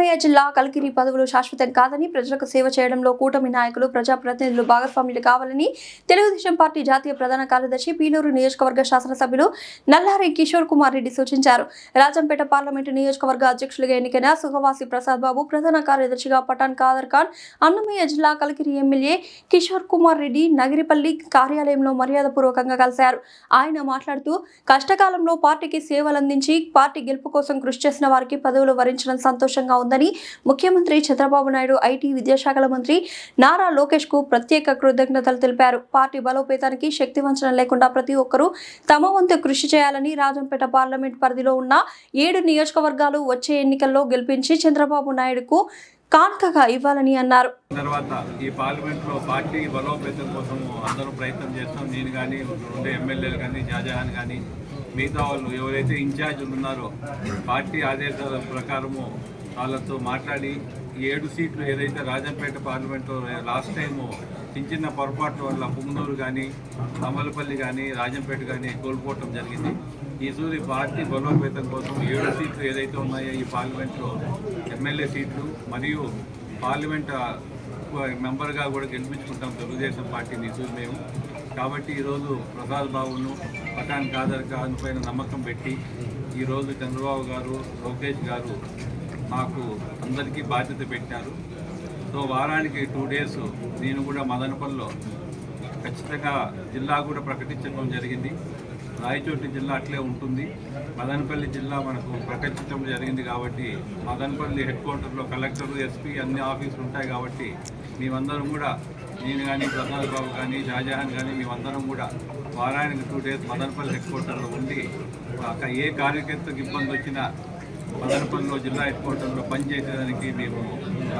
అన్నమయ్య జిల్లా కలికిరి పదవులు శాశ్వతం కాదని ప్రజలకు సేవ చేయడంలో కూటమి నాయకులు ప్రజాప్రతినిధులు భాగస్వాములు కావాలని తెలుగుదేశం పార్టీ జాతీయ ప్రధాన కార్యదర్శి పీలూరు నియోజకవర్గ శాసనసభ్యులు నల్లారి కిషోర్ కుమార్ రెడ్డి సూచించారు. రాజంపేట పార్లమెంటు నియోజకవర్గ అధ్యక్షులుగా ఎన్నికైన సుఖవాసి ప్రసాద్ బాబు, ప్రధాన కార్యదర్శిగా పఠాన్ ఖాదర్ ఖాన్, అన్నమయ్య జిల్లా కలికిరి ఎమ్మెల్యే కిషోర్ కుమార్ రెడ్డి నగిరిపల్లి కార్యాలయంలో మర్యాదపూర్వకంగా కలిశారు. ఆయన మాట్లాడుతూ కష్టకాలంలో పార్టీకి సేవలందించి పార్టీ గెలుపు కోసం కృషి చేసిన వారికి పదవులు వరించడం సంతోషంగా ఉందని, ముఖ్యమంత్రి చంద్రబాబు నాయుడు, ఐటీ విద్యాశాఖల మంత్రి నారా లోకేష్ కు ప్రత్యేక కృతజ్ఞతలు తెలిపారు. పార్టీ బలోపేతానికి శక్తి వంచన లేకుండా ప్రతి ఒక్కరూ తమ వంతు కృషి చేయాలని, రాజంపేట పార్లమెంట్ పరిధిలో ఉన్న 7 నియోజకవర్గాలు వచ్చే ఎన్నికల్లో గెలిపించి చంద్రబాబు నాయుడుకు కానుకగా ఇవ్వాలని అన్నారు. తర్వాత ఈ పార్లమెంట్ లో పార్టీ బలోపేతం కోసం అందరూ ప్రయత్నం చేస్తాం. నేను కానీ, ఉండే ఎమ్మెల్యేలు కానీ, షాజహాన్ కానీ, మిగతా వాళ్ళు ఎవరైతే ఇన్ఛార్జీలు ఉన్నారో పార్టీ ఆదేశాల ప్రకారము వాళ్ళతో మాట్లాడి 7 సీట్లు ఏదైతే రాజంపేట పార్లమెంట్లో లాస్ట్ టైము చిన్న పొరపాట్ల వల్ల పుంగనూరు కానీ, అమలపల్లి కానీ, రాజంపేట కానీ కోల్పోవటం జరిగింది. ఈసారి పార్టీ బలోపేతం కోసం 7 సీట్లు ఏదైతే ఉన్నాయో ఈ పార్లమెంట్లో ఎమ్మెల్యే సీట్లు మరియు పార్లమెంట్ మెంబర్గా కూడా గెలిపించుకుంటాం తెలుగుదేశం పార్టీని ఈసారి మేము. కాబట్టి ఈరోజు ప్రసాద్ బాబును, పఠాన్ ఖాదర్ ఖాన్ పైన నమ్మకం పెట్టి ఈరోజు చంద్రబాబు గారు, లోకేష్ గారు మాకు అందరికీ బాధ్యత పెట్టారు. సో వారానికి 2 డేస్ నేను కూడా మదనపల్లిలో ఖచ్చితంగా జిల్లా కూడా ప్రకటించడం జరిగింది. రాయచోటి జిల్లా అట్లే ఉంటుంది. మదనపల్లి జిల్లా మనకు ప్రకటించడం జరిగింది కాబట్టి మదనపల్లి హెడ్ క్వార్టర్లో కలెక్టర్, ఎస్పీ అన్ని ఆఫీసులు ఉంటాయి కాబట్టి మేమందరం కూడా, నేను కానీ, ప్రసాద్ బాబు కానీ, షాజహాన్ కానీ, మేమందరం కూడా వారానికి 2 డేస్ మదనపల్లి హెడ్ క్వార్టర్లో ఉండి ఏ కార్యకర్తకు ఇబ్బంది వచ్చినా మదనపల్లిలో జిల్లా హెడ్ క్వార్టర్లో పనిచేసేదానికి మేము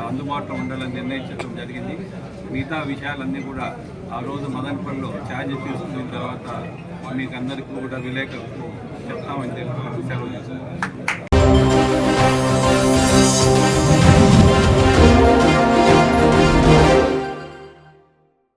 అందుబాటులో ఉండాలని నిర్ణయించడం జరిగింది. మిగతా విషయాలన్నీ కూడా ఆ రోజు మదనపల్లిలో ఛార్జ్ తీసుకున్న తర్వాత మీకు అందరికీ కూడా విలేకరులకు చెప్తామని తెలుసు.